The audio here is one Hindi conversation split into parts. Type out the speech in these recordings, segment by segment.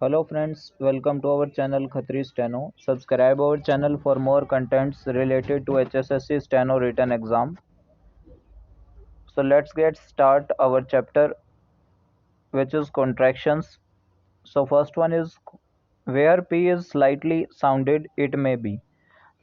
Hello friends, welcome to our channel Khatri Steno. Subscribe our channel for more contents related to HSSC Steno written exam. So let's get start our chapter which is contractions. So first one is where P is slightly sounded it may be.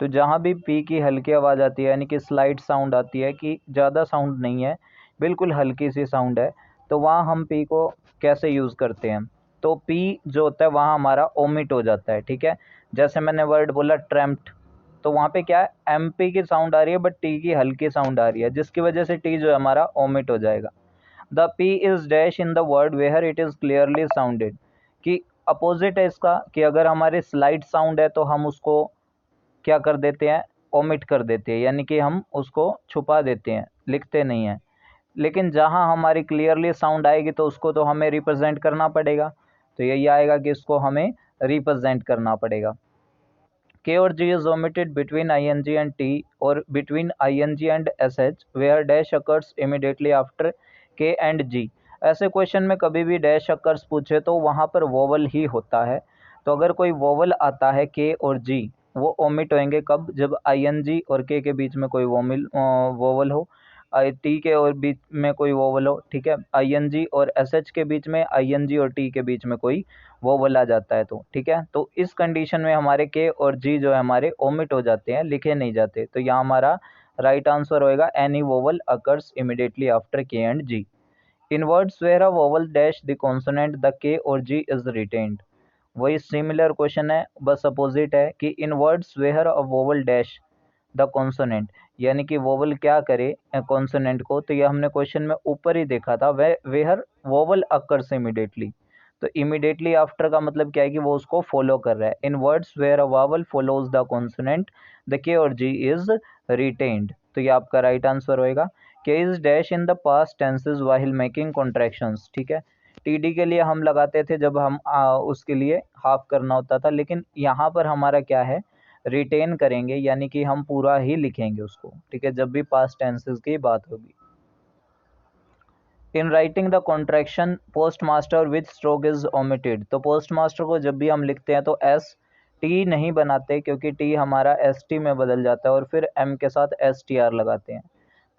तो जहाँ भी P की हल्की आवाज़ आती है यानी कि स्लाइट साउंड आती है कि ज़्यादा साउंड नहीं है, बिल्कुल हल्की सी साउंड है, तो वहाँ हम P को कैसे यूज़ करते हैं। तो P जो होता है वहाँ हमारा ओमिट हो जाता है। ठीक है, जैसे मैंने वर्ड बोला ट्रैम्प्ट, तो वहाँ पे क्या है MP की साउंड आ रही है बट T की हल्की साउंड आ रही है, जिसकी वजह से T जो है हमारा ओमिट हो जाएगा। The P is dash in the word where it is clearly sounded, कि अपोजिट है इसका कि अगर हमारी स्लाइट साउंड है तो हम उसको क्या कर देते हैं, ओमिट कर देते हैं, यानी कि हम उसको छुपा देते हैं, लिखते नहीं हैं। लेकिन जहाँ हमारी क्लियरली साउंड आएगी तो उसको तो हमें रिप्रेजेंट करना पड़ेगा, तो यही आएगा कि इसको हमें रिप्रेजेंट करना पड़ेगा। K और G is omitted between ing and T or between ing and sh where dash occurs immediately after K and G। ऐसे क्वेश्चन में कभी भी डैश अकर्स पूछे तो वहाँ पर वोवल ही होता है। तो अगर कोई वोवल आता है K और G, वो ओमिट होंगे कब, जब ing और K के बीच में कोई वोवल हो, टी के और बीच में कोई वोवल हो। ठीक है, ing और sh के बीच में, ing और T के बीच में कोई वोवल आ जाता है तो ठीक है, तो इस कंडीशन में हमारे के और जी जो है हमारे ओमिट हो जाते हैं, लिखे नहीं जाते। तो यहाँ हमारा राइट आंसर होएगा any vowel occurs immediately after K and G. In words where a vowel dash the consonant the K और जी इज रिटेन्ड। वही सिमिलर क्वेश्चन है, बस अपोजिट है कि in words where a vowel dash the consonant, यानी कि वोवल क्या करे कॉन्सोनेंट को, तो ये हमने क्वेश्चन में ऊपर ही देखा था, वेयर वोवल अकर्स इमीडिएटली। तो इमीडिएटली आफ्टर का मतलब क्या है कि वो उसको फॉलो कर रहा है। In words where a vowel follows the consonant the K और जी इज रिटेन्ड, तो ये आपका राइट आंसर होएगा। के is dash in the past tenses while making contractions. ठीक है, टीडी के लिए हम लगाते थे जब हम उसके लिए हाफ करना होता था, लेकिन यहाँ पर हमारा क्या है, रिटेन करेंगे, यानी कि हम पूरा ही लिखेंगे उसको। ठीक है, जब भी पास्ट टेंसेज की बात होगी। In writing the contraction post master which stroke is omitted, तो पोस्ट मास्टर को जब भी हम लिखते हैं तो एस टी नहीं बनाते, क्योंकि टी हमारा एस टी में बदल जाता है और फिर एम के साथ एस टी आर लगाते हैं।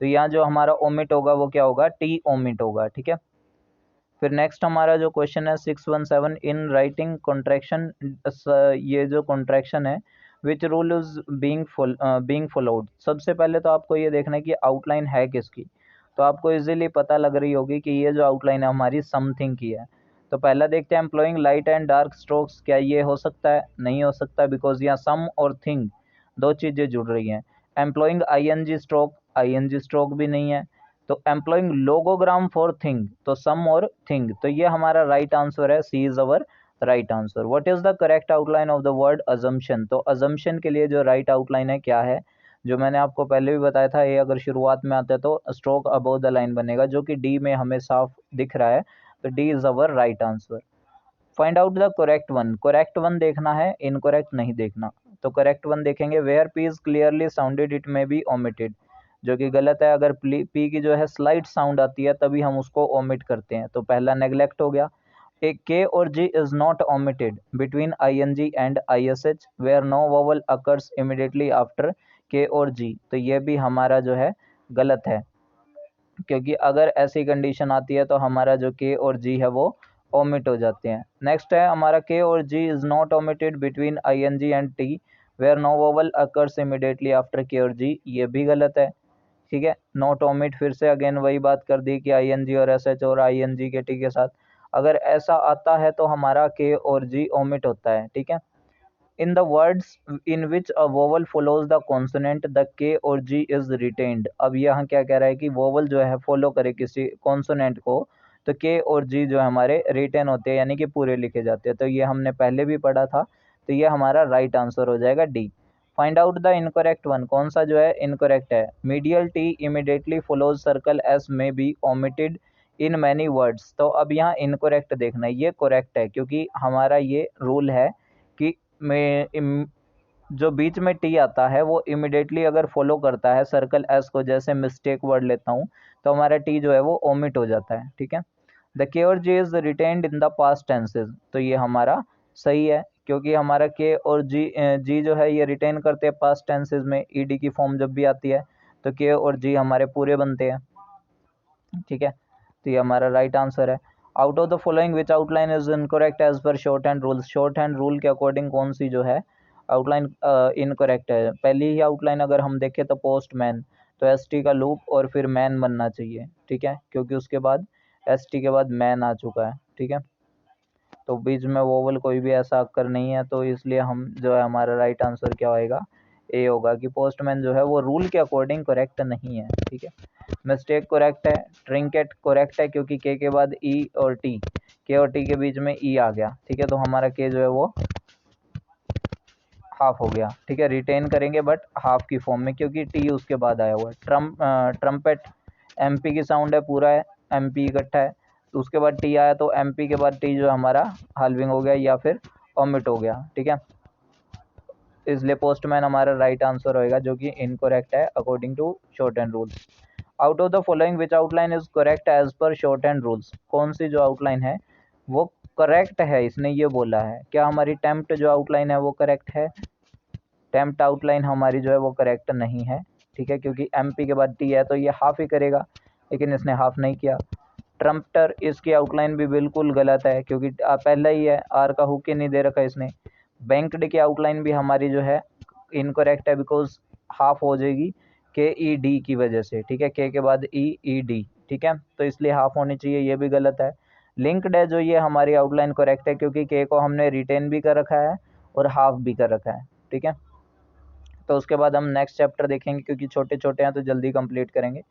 तो यहाँ जो हमारा ओमिट होगा वो क्या होगा, टी ओमिट होगा। ठीक है, फिर नेक्स्ट हमारा जो क्वेश्चन है 617, इन राइटिंग कॉन्ट्रैक्शन, ये जो कॉन्ट्रैक्शन है which rule is being followed. सबसे पहले तो आपको ये देखना है कि आउटलाइन है किसकी, तो आपको इजीली पता लग रही होगी कि ये जो आउटलाइन है हमारी समथिंग की है। तो पहला देखते हैं employing light and dark strokes, क्या ये हो सकता है, नहीं हो सकता, बिकॉज यहाँ सम और थिंग दो चीज़ें जुड़ रही हैं। Employing I N G stroke भी नहीं है। तो एम्प्लॉइंग लोगोग्राम फॉर थिंग, तो सम और थिंग, तो ये हमारा राइट आंसर है, C is our right answer. What is the correct outline of the word assumption, तो अजम्पशन के लिए जो राइट आउटलाइन है क्या है, जो मैंने आपको पहले भी बताया था, ये अगर शुरुआत में आता है तो स्ट्रोक अबव द लाइन बनेगा, जो कि डी में हमें साफ दिख रहा है, तो D is our right answer. Find out the correct one देखना है, इनकरेक्ट नहीं देखना। तो करेक्ट वन देखेंगे, where P is clearly sounded it may be omitted, जो कि गलत है। अगर पी की जो है स्लाइट साउंड आती है तभी हम उसको ओमिट करते हैं, तो पहला नेग्लेक्ट हो गया। एक के और G is not omitted between I N G and I S H where no vowel occurs immediately after K और जी, तो ये भी हमारा जो है गलत है, क्योंकि अगर ऐसी कंडीशन आती है तो हमारा जो के और जी है वो ओमिट हो जाते हैं। नेक्स्ट है हमारा के और G is not omitted between I N G and T where no vowel occurs immediately after K और जी, ये भी गलत है। ठीक है, नॉट ओमिट फिर से अगेन वही बात कर दी कि आई एन जी और एस एच और आई एन जी के टी के साथ अगर ऐसा आता है तो हमारा के और जी ओमिट होता है। ठीक है, in the words in which a vowel follows the consonant the K और जी इज रिटेन्ड। अब यहाँ क्या कह रहा है कि वोवल जो है फॉलो करे किसी कॉन्सोनेंट को, तो के और जी जो है हमारे रिटेन होते हैं, यानी कि पूरे लिखे जाते हैं। तो ये हमने पहले भी पढ़ा था, तो ये हमारा राइट आंसर हो जाएगा D. Find out the incorrect one, कौन सा जो है इनकरेक्ट है। Medial T immediately follows circle S may be omitted in many words, तो अब यहाँ इनकरेक्ट देखना है, ये करेक्ट है, क्योंकि हमारा ये रूल है कि में जो बीच में टी आता है वो इमिडिएटली अगर फॉलो करता है सर्कल एस को, जैसे मिस्टेक वर्ड लेता हूँ, तो हमारा टी जो है वो ओमिट हो जाता है। ठीक है, द के और J is retained in the past tenses, तो ये हमारा सही है, क्योंकि हमारा के और जी जो है ये रिटेन करते हैं पास्ट टेंसेज में, ईडी की फॉर्म जब भी आती है तो के और जी हमारे पूरे बनते हैं, ठीक है। तो ये हमारा राइट आंसर है। Out of the following which outline is incorrect as per shorthand rules, shorthand rule के अकॉर्डिंग कौन सी जो है आउटलाइन इनकरेक्ट है। पहली ही आउटलाइन अगर हम देखें तो पोस्टमैन, तो एस टी का लूप और फिर मैन बनना चाहिए, ठीक है, क्योंकि उसके बाद एस टी के बाद मैन आ चुका है, ठीक है। तो बीच में वोवल कोई भी ऐसा अक्षर नहीं है, तो इसलिए हम जो है हमारा राइट आंसर क्या होएगा, ए होगा, कि पोस्टमैन जो है वो रूल के अकॉर्डिंग करेक्ट नहीं है, ठीक है। मिस्टेक करेक्ट है, ट्रिंकेट करेक्ट है, क्योंकि के बाद ई और टी, के और टी के बीच में ई आ गया, ठीक है, तो हमारा के जो है वो हाफ हो गया, ठीक है। रिटेन करेंगे बट हाफ की फॉर्म में, क्योंकि टी उसके बाद आया हुआ है। ट्रम्पेट एमपी की साउंड है, पूरा है, एमपी इकट्ठा है, तो उसके बाद टी आया तो एमपी के बाद टी जो हमारा हाल्विंग हो गया या फिर ओमिट हो गया, ठीक है। इसलिए पोस्टमैन हमारा राइट आंसर होएगा, जो कि इनकरेक्ट है according to shorthand rules. Out of the following which outline is correct as per shorthand rules, कौन सी जो आउटलाइन है वो करेक्ट है, इसने ये बोला है। क्या हमारी टेम्प्ट जो आउटलाइन है वो करेक्ट है? टेम्प्ट आउटलाइन हमारी जो है वो करेक्ट नहीं है, ठीक है, क्योंकि एमपी के बाद टी है तो ये हाफ ही करेगा, लेकिन इसने हाफ नहीं किया। ट्रम्प्टर, इसकी आउटलाइन भी बिल्कुल गलत है, क्योंकि पहला ही है, आर का हुक ही नहीं दे रखा इसने। बैंक्ड की आउटलाइन भी हमारी जो है इनकरेक्ट है, बिकॉज हाफ हो जाएगी के ई डी की वजह से, ठीक है, के बाद ई डी, ठीक है, तो इसलिए हाफ होनी चाहिए, ये भी गलत है। लिंक्ड है जो, ये हमारी आउटलाइन करेक्ट है, क्योंकि के को हमने रिटेन भी कर रखा है और हाफ भी कर रखा है, ठीक है। तो उसके बाद हम नेक्स्ट चैप्टर देखेंगे, क्योंकि छोटे छोटे हैं तो जल्दी कंप्लीट करेंगे।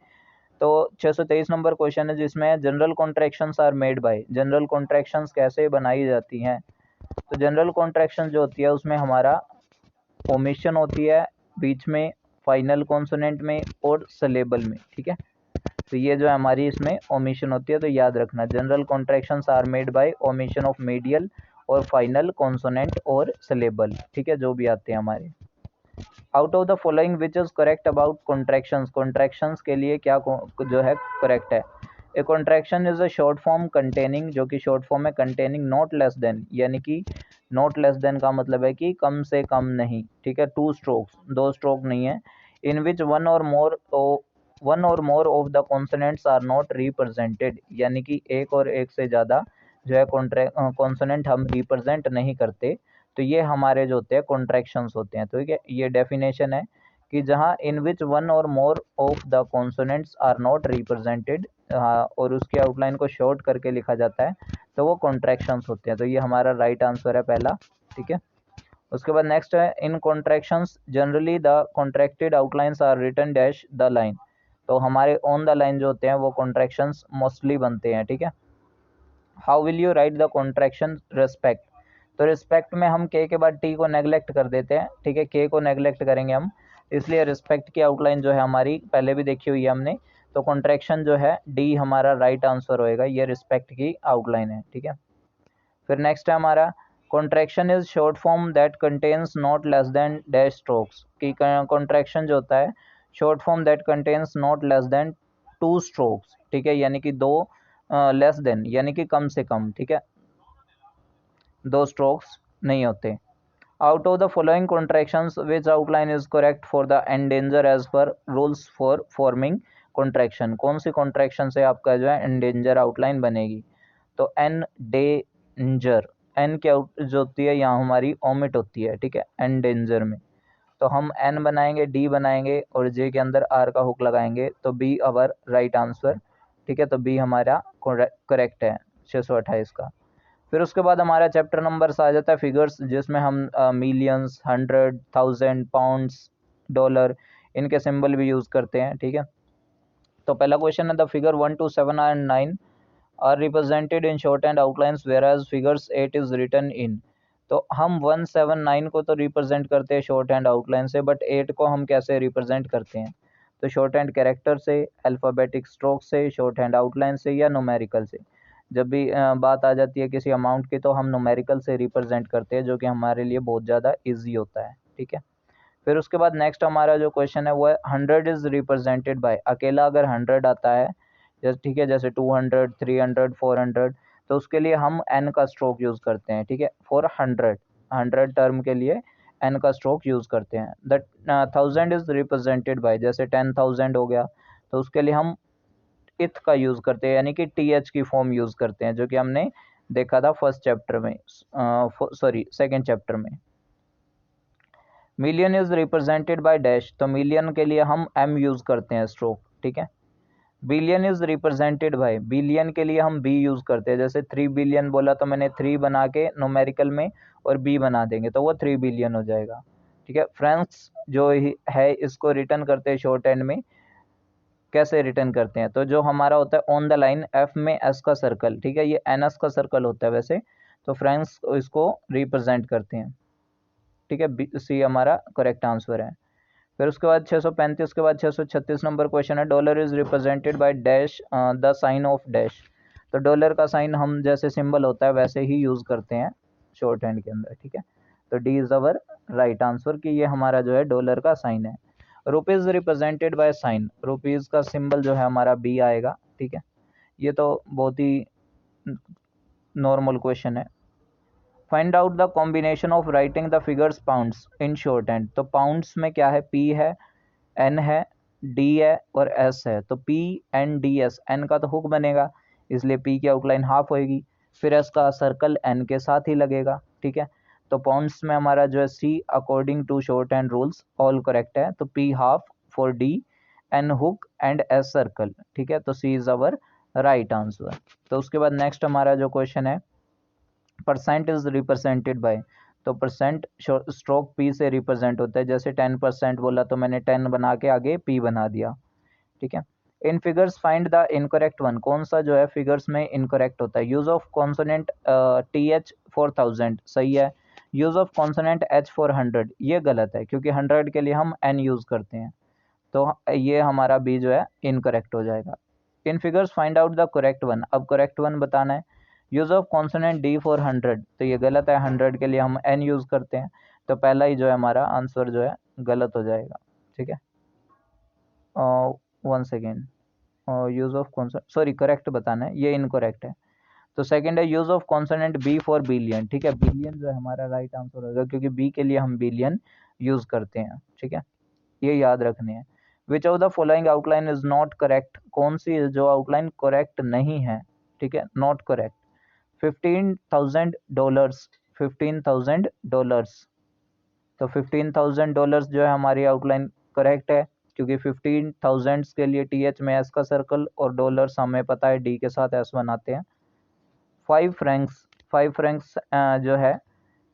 तो 623 नंबर क्वेश्चन है, जिसमें general contractions are made by, general contractions कैसे बनाई जाती हैं। तो जनरल कॉन्ट्रैक्शन जो होती है उसमें हमारा ओमिशन होती है बीच में, फाइनल कॉन्सोनेंट में और सिलेबल में, ठीक है। तो ये जो हमारी इसमें ओमिशन होती है, तो याद रखना general contractions are made by omission of medial और फाइनल कॉन्सोनेंट और सिलेबल, ठीक है, जो भी आते हैं हमारे। Out of the following which is correct about contractions, contractions के लिए क्या जो है करेक्ट है। A contraction is a short form containing, जो कि शॉर्ट फॉर्म है, कंटेनिंग नॉट लेस देन, यानी कि नॉट लेस देन का मतलब है कि कम से कम नहीं, ठीक है, टू स्ट्रोक्स, दो स्ट्रोक नहीं है। इन which one or more of the consonants are not represented, यानी कि एक और एक से ज़्यादा जो है कॉन्सोनेंट हम रिप्रेजेंट नहीं करते, तो ये हमारे जो होते हैं कॉन्ट्रैक्शंस होते हैं। तो ठीक है, ये डेफिनेशन है कि जहाँ इन which one or more of the consonants are not represented, और उसकी आउटलाइन को शॉर्ट करके लिखा जाता है, तो वो कॉन्ट्रैक्शंस होते हैं। तो ये हमारा राइट आंसर है पहला, ठीक है। उसके बाद नेक्स्ट है, in contractions generally the contracted outlines are written dash the line, तो हमारे ऑन द लाइन जो होते हैं वो कॉन्ट्रैक्शंस मोस्टली बनते हैं, ठीक है। How will you right the contraction respect, तो रिस्पेक्ट में हम के बाद टी को नेग्लेक्ट कर देते हैं, ठीक है, के को नेग्लेक्ट करेंगे हम, इसलिए रिस्पेक्ट की आउटलाइन जो है हमारी पहले भी देखी हुई है हमने, तो कॉन्ट्रैक्शन जो है डी हमारा राइट आंसर होएगा, ये रिस्पेक्ट की आउटलाइन है, ठीक है। फिर नेक्स्ट है हमारा, contraction is short form that contains not less than dash strokes, कि कॉन्ट्रैक्शन जो होता है short form that contains not less than two strokes, ठीक है, यानी कि दो लेस देन यानी कि कम से कम, ठीक है, दो स्ट्रोक्स नहीं होते। Out of the following contractions which outline is correct for the endanger as per rules for forming contraction, कौन सी कॉन्ट्रैक्शन से आपका जो है एंडेंजर आउटलाइन बनेगी। तो एन डेंजर, एन क्या जो होती है यहाँ हमारी ओमिट होती है, ठीक है, एंडेंजर में, तो हम एन बनाएंगे, डी बनाएंगे और जे के अंदर आर का हुक लगाएंगे, तो बी अवर राइट आंसर, ठीक है, तो बी हमारा करेक्ट है 628 का। फिर उसके बाद हमारा चैप्टर नंबर आ जाता है फिगर्स, जिसमें हम मिलियंस, 100, 1000, पाउंड्स, डॉलर, इनके सिंबल भी यूज़ करते हैं, ठीक है। तो पहला क्वेश्चन है, the figure 1 to 7 and 9 are represented in shorthand outlines whereas figures 8 is written in, तो हम 1, 7, 9 को तो रिप्रेजेंट करते हैं शॉर्ट हैंड आउटलाइन से, बट 8 को हम कैसे रिप्रेजेंट करते हैं, तो शॉर्ट हैंड कैरेक्टर से, अल्फ़ाबेटिक स्ट्रोक से, शॉर्ट हैंड आउटलाइन से, या न्यूमेरिकल से। जब भी बात आ जाती है किसी अमाउंट की, तो हम न्यूमेरिकल से रिप्रेजेंट करते हैं, जो कि हमारे लिए बहुत ज़्यादा ईजी होता है, ठीक है। फिर उसके बाद नेक्स्ट हमारा जो क्वेश्चन है वो है, 100 इज़ रिप्रेजेंटेड बाय, अकेला अगर 100 आता है जैसे, ठीक है, जैसे 200, 300, 400, तो उसके लिए हम n का स्ट्रोक यूज़ करते हैं, ठीक है। फॉर 100 टर्म के लिए n का स्ट्रोक यूज़ करते हैं। द 1000 इज़ रिप्रेजेंटेड बाय, जैसे 10,000 हो गया तो उसके लिए हम इथ का यूज़ करते हैं, यानी कि th की फॉर्म यूज़ करते हैं, जो कि हमने देखा था फर्स्ट चैप्टर में, सॉरी सेकेंड चैप्टर में। Million is represented by dash, तो मिलियन के लिए हम m यूज़ करते हैं स्ट्रोक, ठीक है। Billion is represented bye, billion के लिए हम b यूज़ करते हैं, जैसे 3 बिलियन बोला तो मैंने 3 बना के न्यूमेरिकल में और b बना देंगे तो वो 3 बिलियन हो जाएगा, ठीक है। फ्रेंड्स जो है इसको रिटर्न करते हैं शॉर्ट हैंड में, कैसे रिटर्न करते हैं, तो जो हमारा होता है ऑन द लाइन f में s का सर्कल, ठीक है, ये ns का सर्कल होता है वैसे, तो फ्रेंड्स इसको रिप्रेजेंट करते हैं, ठीक है। सी हमारा करेक्ट आंसर है। फिर उसके बाद 635 के बाद 636 नंबर क्वेश्चन है, dollar is represented by dash the sign of dash, तो डॉलर का साइन हम जैसे सिंबल होता है वैसे ही यूज़ करते हैं शॉर्ट हैंड के अंदर, ठीक है। तो D is our right answer कि ये हमारा जो है डॉलर का साइन है। Rupees represented by sine, rupees का सिंबल जो है हमारा बी आएगा, ठीक है। ये तो बहुत ही नॉर्मल क्वेश्चन है। Find out the combination of writing the figures pounds in short hand, तो पाउंड्स में क्या है, पी है, एन है, डी है और एस है, तो P N D S, N का तो हुक बनेगा इसलिए पी की आउटलाइन हाफ होएगी, फिर एस का सर्कल एन के साथ ही लगेगा, ठीक है। तो पाउंड्स में हमारा जो है C according to shorthand rules all correct है, तो P half for D, N hook and S circle, ठीक है। तो C is our right answer. तो उसके बाद नेक्स्ट हमारा जो क्वेश्चन है, परसेंट इज रिप्रेजेंटेड बाय, तो परसेंट स्ट्रोक पी से रिप्रेजेंट होता है, जैसे 10% बोला तो मैंने 10 बना के आगे पी बना दिया, ठीक है। In figures find the incorrect one, कौन सा जो है फिगर्स में इनकरेक्ट होता है, use of consonant T H for 1000 सही है, use of consonant H for 100 ये गलत है, क्योंकि 100 के लिए हम एन यूज करते हैं, तो ये हमारा बी जो है इनकरेक्ट हो जाएगा। In figures find out the correct one, अब करेक्ट वन बताना है। Use of consonant D for 100, तो ये गलत है, 100 के लिए हम एन यूज करते हैं, तो पहला ही जो है हमारा आंसर जो है गलत हो जाएगा, ठीक है। 1 second, use of consonant, sorry correct बताना है, ये इनकरेक्ट है। तो सेकंड है use of consonant B for billion, ठीक है, बिलियन जो है हमारा राइट आंसर होगा, क्योंकि बी के लिए हम बिलियन यूज करते हैं, ठीक है, ये याद रखनी है। Which of the following outline is not correct, कौन सी जो आउटलाइन करेक्ट नहीं है, ठीक है, नॉट करेक्ट। $15,000, $15,000, तो $15,000 जो है हमारी आउटलाइन करेक्ट है, क्योंकि 15,000 के लिए टी एच में एस का सर्कल और डॉलर्स हमें पता है डी के साथ एस बनाते हैं। 5 फ्रैंक्स जो है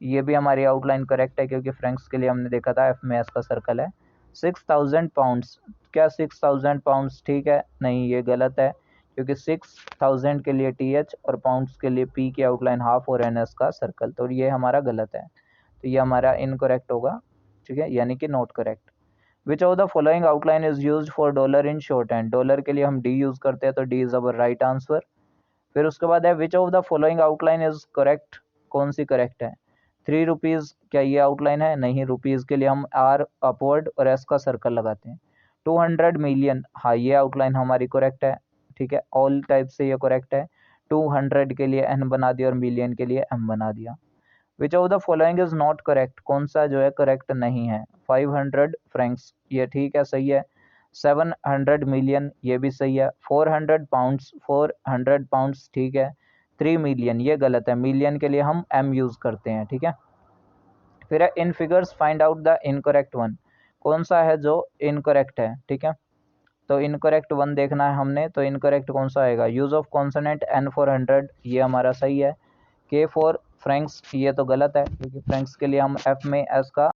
ये भी हमारी आउटलाइन करेक्ट है, क्योंकि फ्रैंक्स के लिए हमने देखा था एफ में एस का सर्कल है। 6,000 पाउंड्स, क्या 6,000 पाउंड्स ठीक है, नहीं ये गलत है, क्योंकि 6,000 के लिए टी एच और पाउंड्स के लिए पी की आउटलाइन हाफ और एन एस का सर्कल, तो ये हमारा गलत है, तो ये हमारा इनकरेक्ट होगा, ठीक है, यानी कि not correct. Which of the following outline is use for dollar in short hand, dollar के लिए हम डी यूज करते हैं, तो D is our right answer. फिर उसके बाद है which of the following outline is correct, कौन सी करेक्ट है। 3 रुपीज़, क्या ये आउटलाइन है, नहीं, रुपीज़ के लिए हम आर अपवर्ड और एस का सर्कल लगाते हैं। 200 मिलियन, हाँ ये आउटलाइन हमारी करेक्ट है, ठीक है, ऑल टाइप से ये करेक्ट है। 200 के लिए एन बना दिया और मिलियन के लिए एम बना दिया। Which of the following is not correct, कौन सा जो है करेक्ट नहीं है। 500 फ्रैंक्स, ये ठीक है, सही है। 700 मिलियन, ये भी सही है। 400 पाउंड्स, 400 पाउंड्स ठीक है। 3 मिलियन, ये गलत है, मिलियन के लिए हम एम यूज़ करते हैं, ठीक है। फिर है in figures find out the incorrect one, कौन सा है जो इनकरेक्ट है, ठीक है। तो इनकरेक्ट वन देखना है हमने, तो इनकरेक्ट कौन सा आएगा, use of consonant N for 100, ये हमारा सही है। के फॉर फ्रैंक्स, ये तो गलत है, क्योंकि फ्रैंक्स के लिए हम एफ में एस का